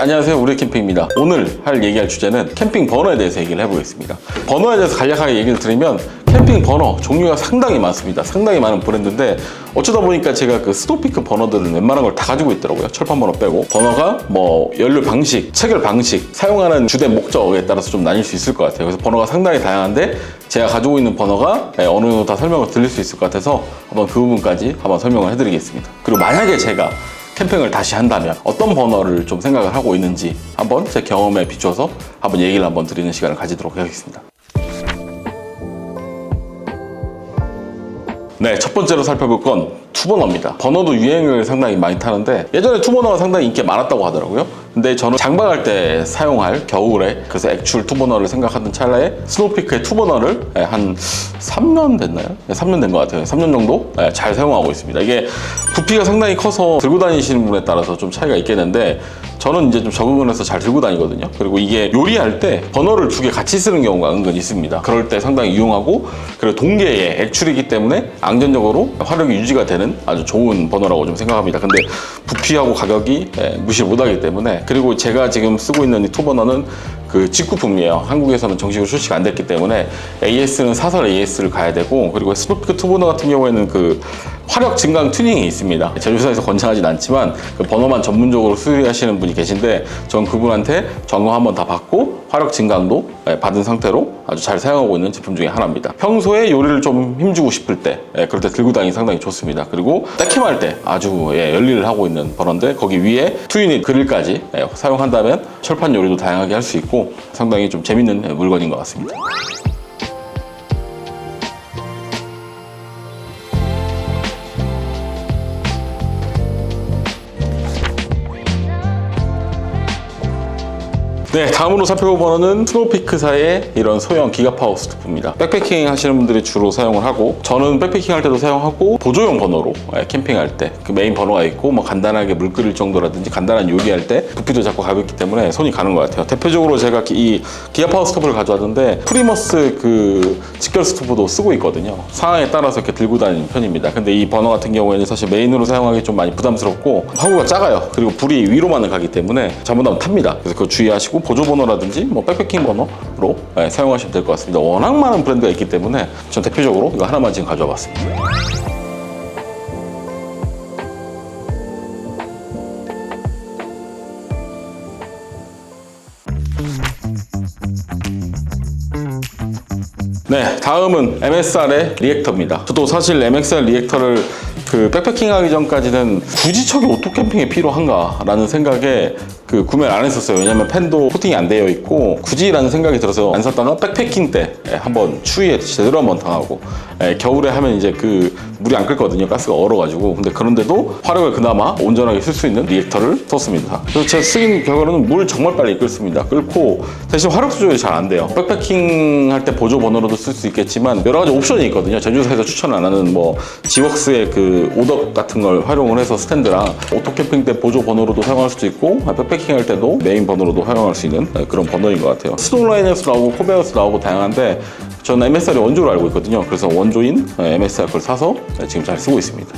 안녕하세요. 우리캠핑입니다. 오늘 얘기할 주제는 캠핑 버너에 대해서 얘기를 해보겠습니다. 버너에 대해서 간략하게 얘기를 드리면 캠핑 버너 종류가 상당히 많습니다. 상당히 많은 브랜드인데 어쩌다 보니까 제가 그 스노피크 버너들은 웬만한 걸 다 가지고 있더라고요. 철판 버너 빼고. 버너가 뭐 연료 방식, 체결 방식, 사용하는 주된 목적에 따라서 좀 나뉠 수 있을 것 같아요. 그래서 버너가 상당히 다양한데 제가 가지고 있는 버너가 어느 정도 다 설명을 드릴 수 있을 것 같아서 한번 그 부분까지 한번 설명을 해드리겠습니다. 그리고 만약에 제가 캠핑을 다시 한다면 어떤 버너를 좀 생각을 하고 있는지 한번 제 경험에 비추어서 한번 얘기를 한번 드리는 시간을 가지도록 하겠습니다. 네, 첫 번째로 살펴볼 건 투버너입니다. 버너도 유행을 상당히 많이 타는데 예전에 투버너가 상당히 인기가 많았다고 하더라고요. 근데 저는 장박할 때 사용할 겨울에 그래서 액출 투버너를 생각하던 찰나에 스노피크의 투버너를 한 3년 됐나요? 3년 된 것 같아요. 3년 정도 잘 사용하고 있습니다. 이게 부피가 상당히 커서 들고 다니시는 분에 따라서 좀 차이가 있겠는데 저는 이제 좀 적응을 해서 잘 들고 다니거든요. 그리고 이게 요리할 때 버너를 두 개 같이 쓰는 경우가 은근 있습니다. 그럴 때 상당히 유용하고 그리고 동계의 액출이기 때문에 안전적으로 화력이 유지가 되는 아주 좋은 버너라고 좀 생각합니다. 근데 부피하고 가격이 무시 못하기 때문에 그리고 제가 지금 쓰고 있는 이 투버너는 그 직구품이에요. 한국에서는 정식으로 출시가 안 됐기 때문에 AS는 사설 AS를 가야 되고 그리고 스노피크 투버너 같은 경우에는 그 화력 증강 튜닝이 있습니다. 제조사에서 권장하진 않지만 그 버너만 전문적으로 수리하시는 분이 계신데 전 그분한테 점검 한번 다 받고 화력 증강도 받은 상태로 아주 잘 사용하고 있는 제품 중에 하나입니다. 평소에 요리를 좀 힘주고 싶을 때 그럴 때 들고 다니기 상당히 좋습니다. 그리고 떼캠할 때 아주 열일을 하고 있는 버너인데 거기 위에 투유닛 그릴까지 사용한다면 철판 요리도 다양하게 할 수 있고 상당히 좀 재밌는 물건인 것 같습니다. 네, 다음으로 살펴볼 버너는 스노피크사의 이런 소형 기가파워 스토브입니다. 백패킹 하시는 분들이 주로 사용을 하고 저는 백패킹 할 때도 사용하고 보조용 버너로 캠핑할 때 그 메인 버너가 있고 뭐 간단하게 물 끓일 정도라든지 간단한 요리할 때 부피도 작고 가볍기 때문에 손이 가는 것 같아요. 대표적으로 제가 이 기가파워 스토브를 가져왔는데 프리머스 그 직결 스토브도 쓰고 있거든요. 상황에 따라서 이렇게 들고 다니는 편입니다. 근데 이 버너 같은 경우에는 사실 메인으로 사용하기 좀 많이 부담스럽고 화구가 작아요. 그리고 불이 위로만 가기 때문에 잘못하면 탑니다. 그래서 그거 주의하시고 보조 버너라든지 뭐 백패킹 버너로 사용하시면 될 것 같습니다. 워낙 많은 브랜드가 있기 때문에 전 대표적으로 이거 하나만 지금 가져와 봤습니다. 네, 다음은 MSR의 리액터입니다. 저도 사실 MSR 리액터를 그 백패킹 하기 전까지는 굳이 저게 오토 캠핑에 필요한가 라는 생각에 구매를 안 했었어요. 왜냐면 팬도 코팅이 안 되어 있고 굳이라는 생각이 들어서 안 샀다가 백패킹 때 한번 추위에 제대로 한번 당하고 겨울에 하면 이제 그 물이 안 끓거든요. 가스가 얼어가지고. 근데 그런데도 화력을 그나마 온전하게 쓸 수 있는 리액터를 썼습니다. 그래서 제가 쓰인 결과로는 물 정말 빨리 끓습니다. 끓고 대신 화력 조절이 잘 안 돼요. 백패킹 할 때 보조 버너로도 쓸 수 있겠지만 여러 가지 옵션이 있거든요. 제조사에서 추천 안 하는 뭐 지웍스의 그 오덕 같은 걸 활용을 해서 스탠드랑 오토 캠핑 때 보조 버너로도 사용할 수도 있고 백패킹 할 때도 메인 버너로도 활용할 수 있는 그런 버너인 것 같아요. 스톤라인에서 나오고 코베어에서 나오고 다양한데 저는 MSR이 원조로 알고 있거든요. 그래서 원조인 MSR 걸 사서 지금 잘 쓰고 있습니다.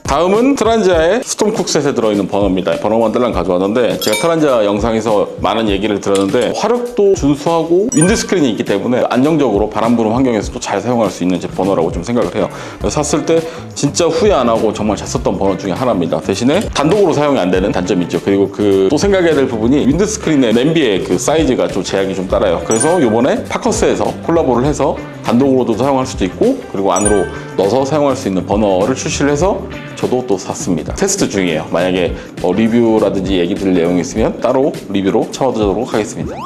다음은 트란지아의 스톰쿡 셋에 들어있는 버너입니다. 버너 만들랑 가져왔는데 제가 트란지아 영상에서 많은 얘기를 들었는데 화력도 준수하고 윈드스크린이 있기 때문에 안정적으로 바람 부는 환경에서도 잘 사용할 수 있는 제 버너라고 좀 생각을 해요. 샀을 때 진짜 후회 안 하고 정말 잘 썼던 버너 중에 하나입니다. 대신에 단독으로 사용이 안 되는 단점이 있죠. 그리고 또 생각해야 될 부분이 윈드스크린의 냄비의 그 사이즈가 좀 제약이 좀 따라요. 그래서 이번에 파커스에서 콜라보를 해서 단독으로도 사용할 수도 있고 그리고 안으로 넣어서 사용할 수 있는 버너를 출시를 해서 저도 또 샀습니다. 테스트 중이에요. 만약에 리뷰라든지 얘기 드릴 내용이 있으면 따로 리뷰로 참아두도록 하겠습니다.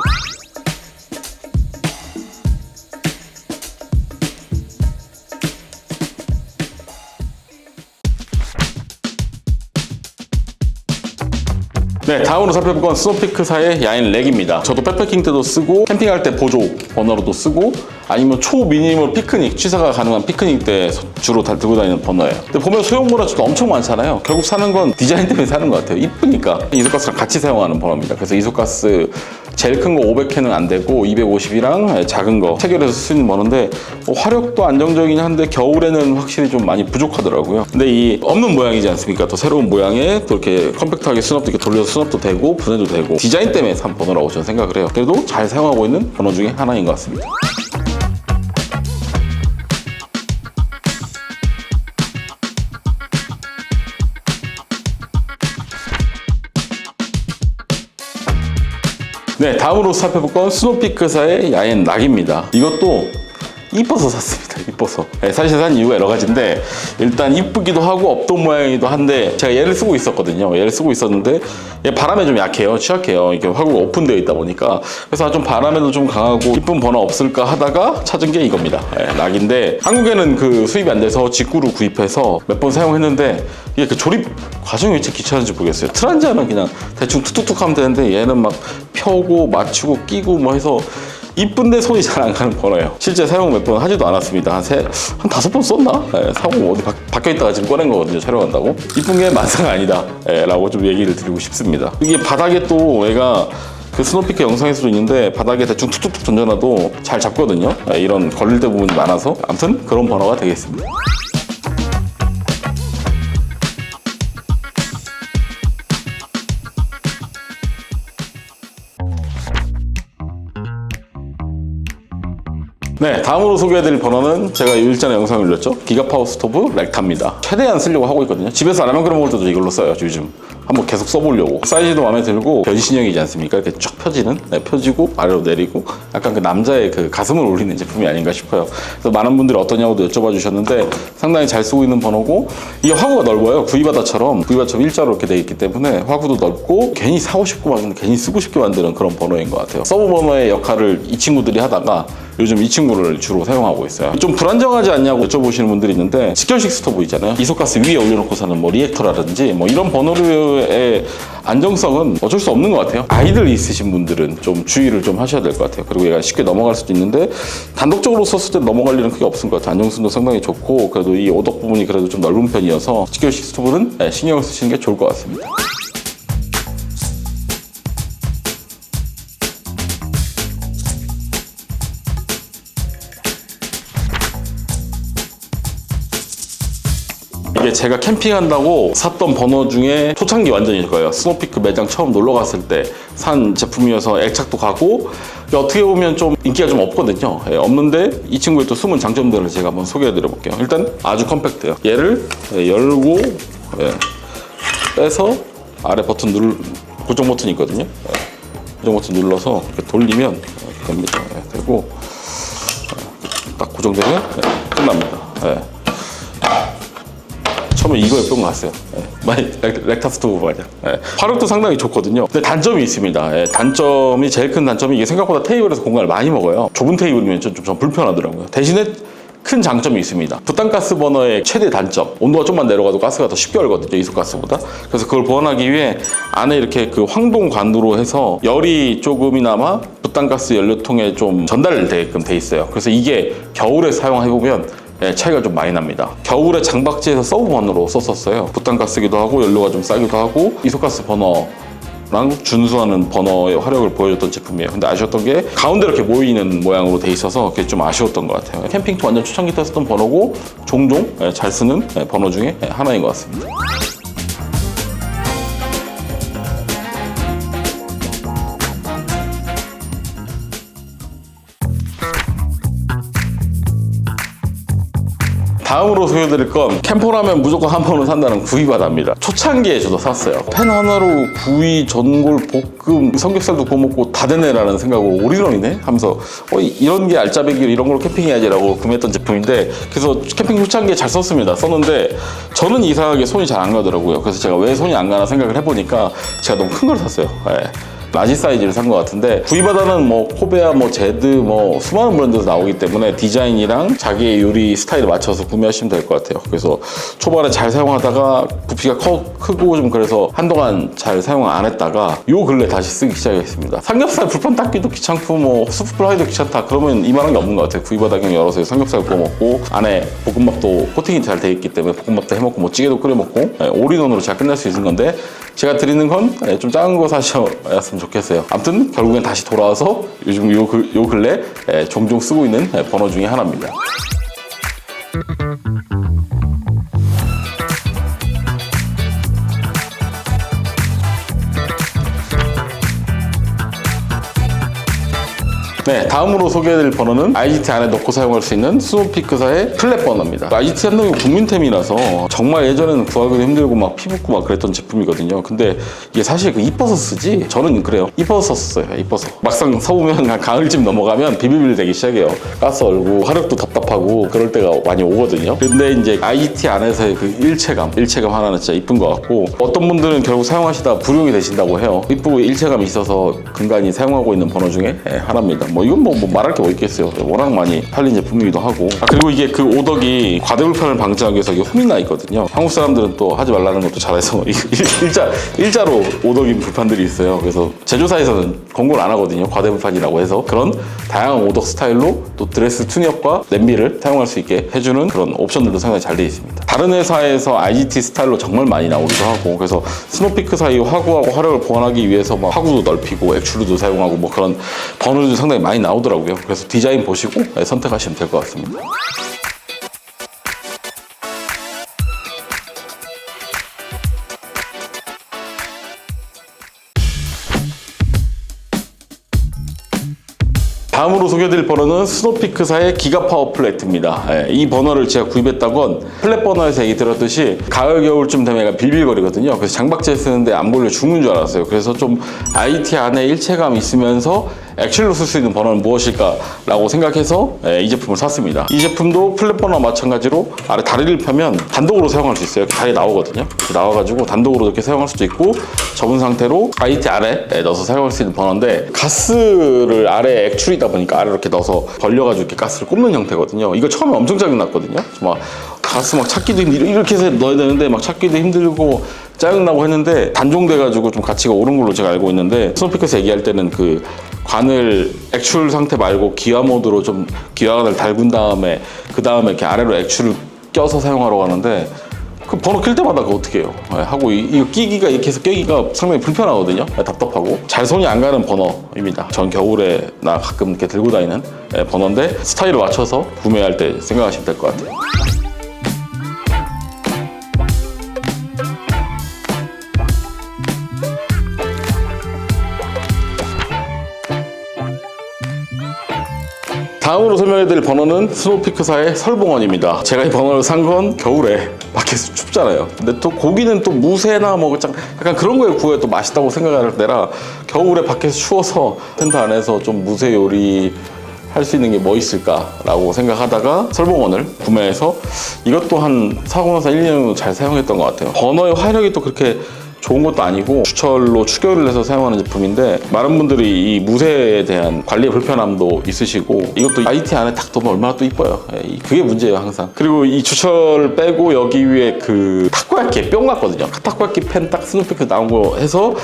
네, 다음으로 살펴볼 건 스노피크사의 야인 렉입니다. 저도 백패킹 때도 쓰고 캠핑할 때 보조 버너로도 쓰고 아니면 초미니멀 피크닉, 취사가 가능한 피크닉 때 주로 다 들고 다니는 버너예요. 근데 보면 소형버너도 엄청 많잖아요. 결국 사는 건 디자인 때문에 사는 것 같아요. 이쁘니까. 이소가스랑 같이 사용하는 버너입니다. 그래서 이소가스 제일 큰 거 500캔은 안 되고 250이랑 작은 거 체결해서 쓸 수 있는 버너인데 화력도 안정적이긴 한데 겨울에는 확실히 좀 많이 부족하더라고요. 근데 이 없는 모양이지 않습니까? 또 새로운 모양에 또 이렇게 컴팩트하게 수납도 이렇게 돌려서 수납도 되고 분해도 되고 디자인 때문에 산 버너라고 저는 생각을 해요. 그래도 잘 사용하고 있는 버너 중에 하나인 것 같습니다. 네, 다음으로 살펴볼 건 스노피크사의 야엔 락입니다. 이것도 이뻐서 샀습니다. 이뻐서. 네, 사실 산 이유가 여러 가지인데 일단 이쁘기도 하고 없던 모양이기도 한데 제가 얘를 쓰고 있었거든요. 얘를 쓰고 있었는데 얘 바람에 좀 약해요. 취약해요. 이게 화구가 오픈되어 있다 보니까. 그래서 좀 바람에도 좀 강하고 이쁜 버너 없을까 하다가 찾은 게 이겁니다. 네, 락인데 한국에는 그 수입이 안 돼서 직구로 구입해서 몇 번 사용했는데 이게 그 조립 과정이 왜 이렇게 귀찮은지 모르겠어요. 트란지하면 그냥 대충 툭툭툭 하면 되는데 얘는 막 펴고 맞추고 끼고 뭐 해서 이쁜데 손이 잘 안 가는 버너예요. 실제 사용 몇 번 하지도 않았습니다. 한 5번 썼나? 네, 사고 어디 박혀 있다가 지금 꺼낸 거거든요. 촬영한다고. 이쁜 게 만사가 아니다. 네, 라고 좀 얘기를 드리고 싶습니다. 이게 바닥에 또 얘가 그 스노피크 영상에서도 있는데 바닥에 대충 툭툭툭 던져놔도 잘 잡거든요. 네, 이런 걸릴 때 부분이 많아서 아무튼 그런 버너가 되겠습니다. 네, 다음으로 소개해드릴 버너는 제가 일전에 영상을 올렸죠. 기가파워 스토브 렉타입니다. 최대한 쓰려고 하고 있거든요. 집에서 라면 끓여 먹을 때도 이걸로 써요. 요즘 한번 계속 써보려고. 사이즈도 마음에 들고 변신형이지 않습니까? 이렇게 쭉 펴지는, 네, 펴지고 아래로 내리고 약간 그 남자의 그 가슴을 올리는 제품이 아닌가 싶어요. 그래서 많은 분들이 어떠냐고도 여쭤봐 주셨는데 상당히 잘 쓰고 있는 버너고 이게 화구가 넓어요. V바다처럼 일자로 이렇게 돼 있기 때문에 화구도 넓고 괜히 사고 싶고 막 괜히 쓰고 싶게 만드는 그런 버너인 것 같아요. 서브 버너의 역할을 이 친구들이 하다가 요즘 이 친구를 주로 사용하고 있어요. 좀 불안정하지 않냐고 여쭤보시는 분들이 있는데 직결식 스토브 있잖아요. 이소가스 위에 올려놓고 사는 뭐 리액터라든지 뭐 이런 버너류의 안정성은 어쩔 수 없는 것 같아요. 아이들 있으신 분들은 좀 주의를 좀 하셔야 될 것 같아요. 그리고 얘가 쉽게 넘어갈 수도 있는데 단독적으로 썼을 때 넘어갈 일은 크게 없을 것 같아요. 안정성도 상당히 좋고 그래도 이 오덕 부분이 그래도 좀 넓은 편이어서 직결식 스토브는 신경을 쓰시는 게 좋을 것 같습니다. 이게 제가 캠핑한다고 샀던 버너 중에 초창기 완전일 거예요. 스노피크 매장 처음 놀러 갔을 때 산 제품이어서 애착도 가고 어떻게 보면 좀 인기가 좀 없거든요. 없는데 이 친구의 또 숨은 장점들을 제가 한번 소개해 드려 볼게요. 일단 아주 컴팩트해요. 얘를 열고 빼서 아래 버튼 고정 버튼이 있거든요. 고정 버튼 눌러서 이렇게 돌리면 이렇게 됩니다. 되고 딱 고정되면 끝납니다. 처음에 이거 예쁜 거 같아요. 렉타 스토브 마냥. 화력도 상당히 좋거든요. 근데 단점이 있습니다. 단점이 제일 큰 단점이 이게 생각보다 테이블에서 공간을 많이 먹어요. 좁은 테이블이면 좀 불편하더라고요. 대신에 큰 장점이 있습니다. 부탄가스 버너의 최대 단점, 온도가 좀만 내려가도 가스가 더 쉽게 얼거든요, 이소가스보다. 그래서 그걸 보완하기 위해 안에 이렇게 그 황동관으로 해서 열이 조금이나마 부탄가스 연료통에 좀 전달되게끔 돼 있어요. 그래서 이게 겨울에 사용해보면 차이가 좀 많이 납니다. 겨울에 장박지에서 서브 버너로 썼었어요. 부탄가스기도 하고 연료가 좀 싸기도 하고 이소가스 버너랑 준수하는 버너의 화력을 보여줬던 제품이에요. 근데 아쉬웠던 게 가운데 이렇게 모이는 모양으로 돼 있어서 그게 좀 아쉬웠던 것 같아요. 캠핑 완전 초창기 때 썼던 버너고 종종 잘 쓰는 버너 중에 하나인 것 같습니다. 다음으로 소개해드릴 건 캠퍼라면 무조건 한 번은 산다는 구이바다입니다. 초창기에 저도 샀어요. 팬 하나로 구이, 전골, 볶음, 삼겹살도 구워 먹고 다 되네라는 생각으로 올인원이네 하면서 이런 게 알짜배기 이런 걸로 캠핑해야지라고 구매했던 제품인데 그래서 캠핑 초창기에 잘 썼습니다. 썼는데 저는 이상하게 손이 잘 안 가더라고요. 그래서 제가 왜 손이 안 가나 생각을 해보니까 제가 너무 큰 걸 샀어요. 라지 사이즈를 산 것 같은데, 구이바다는 뭐 코베아, 뭐 제드, 뭐 수많은 브랜드에서 나오기 때문에 디자인이랑 자기의 요리 스타일에 맞춰서 구매하시면 될 것 같아요. 그래서 초반에 잘 사용하다가 부피가 크고 좀 그래서 한동안 잘 사용 안 했다가 요 근래 다시 쓰기 시작했습니다. 삼겹살 불판 닦기도 귀찮고 뭐 수프 프라이도 귀찮다 그러면 이만한 게 없는 것 같아요. 구이바다 그냥 열어서 삼겹살 구워 먹고, 안에 볶음밥도 코팅이 잘 돼 있기 때문에 볶음밥도 해 먹고 뭐 찌개도 끓여 먹고, 올인원으로 잘 끝날 수 있는 건데, 제가 드리는 건 좀 작은 거 사셨으면 좋겠어요. 아무튼 결국엔 다시 돌아와서 요즘 요 근래 종종 쓰고 있는 버너 중에 하나입니다. 네, 다음으로 소개해드릴 버너는 IGT 안에 넣고 사용할 수 있는 스노피크사의 플랫 버너입니다. IGT 한동이 국민템이라서 정말 예전에는 구하기도 힘들고 막 피붙고 막 그랬던 제품이거든요. 근데 이게 사실 이뻐서 쓰지, 저는 그래요. 이뻐서 썼어요. 이뻐서. 막상 써보면 가을쯤 넘어가면 비빌빌 되기 시작해요. 가스 얼고 화력도 답답하고 그럴 때가 많이 오거든요. 근데 이제 IGT 안에서의 그 일체감 하나는 진짜 이쁜 것 같고, 어떤 분들은 결국 사용하시다 불용이 되신다고 해요. 이쁘고 일체감이 있어서 근간히 사용하고 있는 버너 중에 하나입니다. 이건 뭐 말할 게 뭐 있겠어요. 워낙 많이 팔린 제품이기도 하고. 그리고 이게 그 오덕이 과대불편을 방지하기 위해서 이게 홈이 나 있거든요. 한국 사람들은 또 하지 말라는 것도 잘해서 일자로 오덕인 불판들이 있어요. 그래서 제조사에서는 권고를 안 하거든요. 과대불판이라고 해서. 그런 다양한 오덕 스타일로 또 드레스 튜닝업과 냄비를 사용할 수 있게 해주는 그런 옵션들도 상당히 잘 되어 있습니다. 다른 회사에서 IGT 스타일로 정말 많이 나오기도 하고, 그래서 스노피크 사이 화구하고 화력을 보완하기 위해서 막 화구도 넓히고 액출루도 사용하고 뭐 그런 버너도 상당히 많이 나오더라고요. 그래서 디자인 보시고 선택하시면 될 것 같습니다. 다음으로 소개해드릴 버너는 스노피크사의 기가파워 플랫입니다. 이 버너를 제가 구입했던 건 플랫 버너에서 얘기 들었듯이 가을 겨울쯤 되면 얘가 빌빌거리거든요. 그래서 장박제 쓰는데 안 걸려 죽는 줄 알았어요. 그래서 좀 IT 안에 일체감이 있으면서 액실로 쓸 수 있는 버너는 무엇일까라고 생각해서 이 제품을 샀습니다. 이 제품도 플랫 버너와 마찬가지로 아래 다리를 펴면 단독으로 사용할 수 있어요. 다리 나오거든요. 이렇게 나와가지고 단독으로 이렇게 사용할 수도 있고, 접은 상태로 IT 아래 넣어서 사용할 수 있는 버너인데, 가스를 아래 액출이다 보니까 아래 이렇게 넣어서 벌려가지고 이렇게 가스를 꼽는 형태거든요. 이거 처음에 엄청 짜증났거든요. 막 가스 막 찾기도 힘들고, 이렇게 해서 넣어야 되는데 막 찾기도 힘들고 짜증나고 했는데, 단종돼가지고 좀 가치가 오른 걸로 제가 알고 있는데, 스노피크에서 얘기할 때는 그 관을 액출 상태 말고 기화 모드로 좀 기화관을 달군 다음에 그 다음에 이렇게 아래로 액출을 껴서 사용하라고 하는데, 그 번호 낄 때마다 그거 어떻게 해요? 하고 이거 끼기가 이렇게 해서 끼기가 상당히 불편하거든요. 답답하고 잘 손이 안 가는 버너입니다. 전 겨울에 나 가끔 이렇게 들고 다니는 버너인데, 스타일을 맞춰서 구매할 때 생각하시면 될 것 같아요. 다음으로 설명해드릴 버너는 스노피크사의 설봉원입니다. 제가 이 버너를 산 건 겨울에 밖에서 춥잖아요. 근데 또 고기는 또 무쇠나 뭐 약간 그런 거에 구워야 또 맛있다고 생각하는 때라, 겨울에 밖에서 추워서 텐트 안에서 좀 무쇠 요리 할 수 있는 게 뭐 있을까라고 생각하다가 설봉원을 구매해서 이것도 한 사고 나서 1, 2년 정도 잘 사용했던 것 같아요. 버너의 화력이 또 그렇게 좋은 것도 아니고 추철로 추결을 해서 사용하는 제품인데, 많은 분들이 이 무쇠에 대한 관리의 불편함도 있으시고, 이것도 IT 안에 딱 넣으면 얼마나 또 이뻐요. 그게 문제예요, 항상. 그리고 이 추철 빼고 여기 위에 그 타코야키 뿅 같거든요. 타코야키 팬 딱 스노피크 나온 거 해서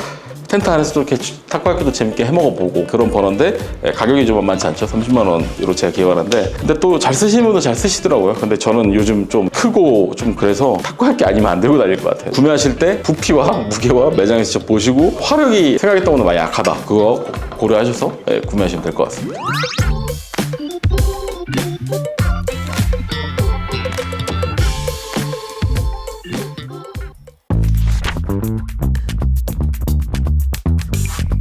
텐트 안에서도 이렇게 타코야키도 재밌게 해먹어보고 그런 버너인데, 가격이 좀 만만치 않죠. 30만 원으로 제가 개발한데, 근데 또 잘 쓰시는 분은 잘 쓰시더라고요. 근데 저는 요즘 좀 크고 좀 그래서 타코야키 아니면 안 들고 다닐 것 같아요. 구매하실 때 부피와 무게와 매장에서 직접 보시고, 화력이 생각했던 것보다 많이 약하다, 그거 고려하셔서 구매하시면 될 것 같습니다.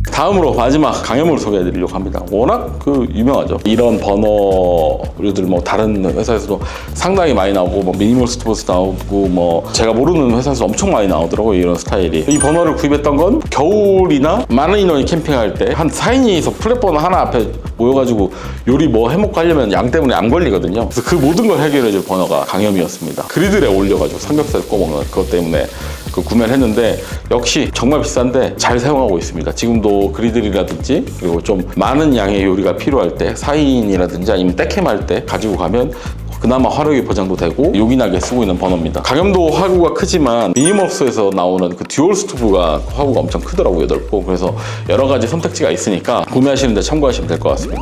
다음으로 마지막 강연물을 소개해드리려고 합니다. 워낙 유명하죠. 이런 버너류들 뭐 다른 회사에서도 상당히 많이 나오고, 뭐 미니멀 스토브스 나오고, 뭐 제가 모르는 회사에서 엄청 많이 나오더라고요, 이런 스타일이. 이 버너를 구입했던 건 겨울이나 많은 인원이 캠핑할 때 한 4인이서 플랫 버너 하나 앞에 모여가지고 요리 뭐 해먹고 하려면 양 때문에 안 걸리거든요. 그래서 그 모든 걸 해결해줄 버너가 강염이었습니다. 그리들에 올려가지고 삼겹살 구워 먹는 그것 때문에 그 구매를 했는데 역시 정말 비싼데 잘 사용하고 있습니다. 지금도 그리들이라든지 그리고 좀 많은 양의 요리가 필요할 때 4인이라든지 아니면 떼캠 할 때 가지고 가면 그나마 화력이 보장도 되고 요긴하게 쓰고 있는 버너입니다. 가격도 화구가 크지만 미니멈스에서 나오는 그 듀얼 스토브가 화구가 엄청 크더라고요. 넓고. 그래서 여러 가지 선택지가 있으니까 구매하시는데 참고하시면 될 것 같습니다.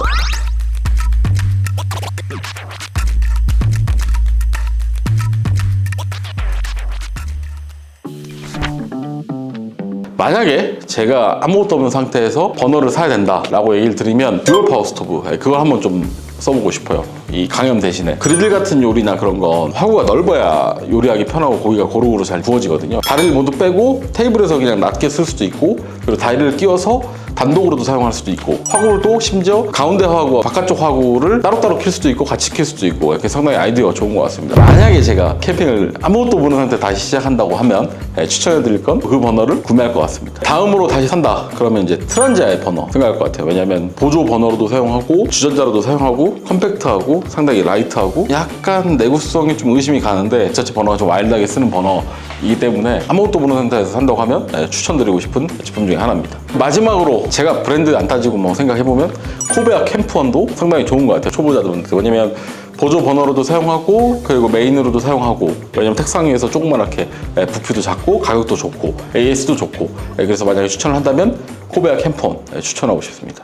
만약에 제가 아무것도 없는 상태에서 버너를 사야 된다라고 얘기를 드리면 듀얼 파워 스토브 그걸 한번 좀 써보고 싶어요. 이 강염 대신에 그리들 같은 요리나 그런 건 화구가 넓어야 요리하기 편하고 고기가 고루고루 잘 구워지거든요. 다리를 모두 빼고 테이블에서 그냥 낮게 쓸 수도 있고 그리고 다리를 끼워서 단독으로도 사용할 수도 있고 화구를 또 심지어 가운데 화구와 바깥쪽 화구를 따로따로 킬 수도 있고 같이 킬 수도 있고 이렇게 상당히 아이디어가 좋은 것 같습니다. 만약에 제가 캠핑을 아무것도 모르는 상태 다시 시작한다고 하면 추천해드릴 건 그 버너를 구매할 것 같습니다. 다음으로 다시 산다 그러면 이제 트란지아의 버너 생각할 것 같아요. 왜냐하면 보조 버너로도 사용하고 주전자로도 사용하고 컴팩트하고 상당히 라이트하고 약간 내구성이 좀 의심이 가는데 자체 버너가 좀 와일드하게 쓰는 버너이기 때문에 아무것도 모르는 상태에서 산다고 하면 추천드리고 싶은 제품 중에 하나입니다. 마지막으로 제가 브랜드 안 따지고 뭐 생각해보면 코베아 캠프1도 상당히 좋은 것 같아요. 초보자들한테. 왜냐면 보조 버너로도 사용하고 그리고 메인으로도 사용하고 왜냐면 책상 위에서 조그맣게 부피도 작고 가격도 좋고 AS도 좋고 그래서 만약에 추천을 한다면 코베아 캠프1 추천하고 싶습니다.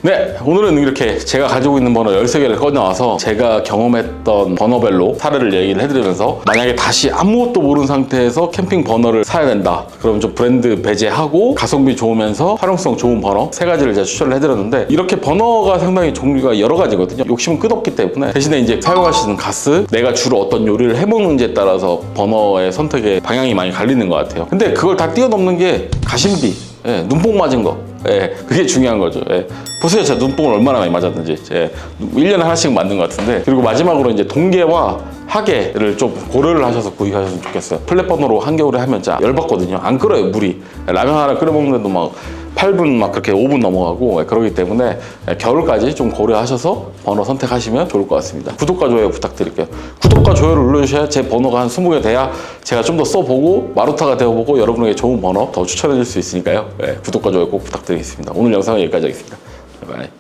네, 오늘은 이렇게 제가 가지고 있는 버너 13개를 꺼내와서 제가 경험했던 버너별로 사례를 얘기를 해드리면서 만약에 다시 아무것도 모르는 상태에서 캠핑 버너를 사야 된다 그러면 좀 브랜드 배제하고 가성비 좋으면서 활용성 좋은 버너 3가지를 제가 추천을 해드렸는데 이렇게 버너가 상당히 종류가 여러 가지거든요. 욕심은 끝없기 때문에 대신에 이제 사용하시는 가스 내가 주로 어떤 요리를 해먹는지에 따라서 버너의 선택의 방향이 많이 갈리는 것 같아요. 근데 그걸 다 뛰어넘는 게 가심비 눈뽕 맞은 거 그게 중요한 거죠. 보세요, 제가 눈뽕을 얼마나 많이 맞았는지. 1년에 하나씩 맞는 것 같은데. 그리고 마지막으로 이제 동계와 하계를 좀 고려를 하셔서 구입하셨으면 좋겠어요. 플랫버너로 한겨울에 하면 진짜 열받거든요. 안 끓어요, 물이. 라면 하나 끓여 먹는데도 막 8분 막 그렇게 5분 넘어가고 그러기 때문에 겨울까지 좀 고려하셔서 버너 선택하시면 좋을 것 같습니다. 구독과 좋아요 부탁드릴게요. 구독과 좋아요를 눌러주셔야 제 버너가 한 20개 돼야 제가 좀 더 써보고 마루타가 되어보고 여러분에게 좋은 버너 더 추천해 줄 수 있으니까요. 구독과 좋아요 꼭 부탁드리겠습니다. 오늘 영상은 여기까지 하겠습니다. 바이바이.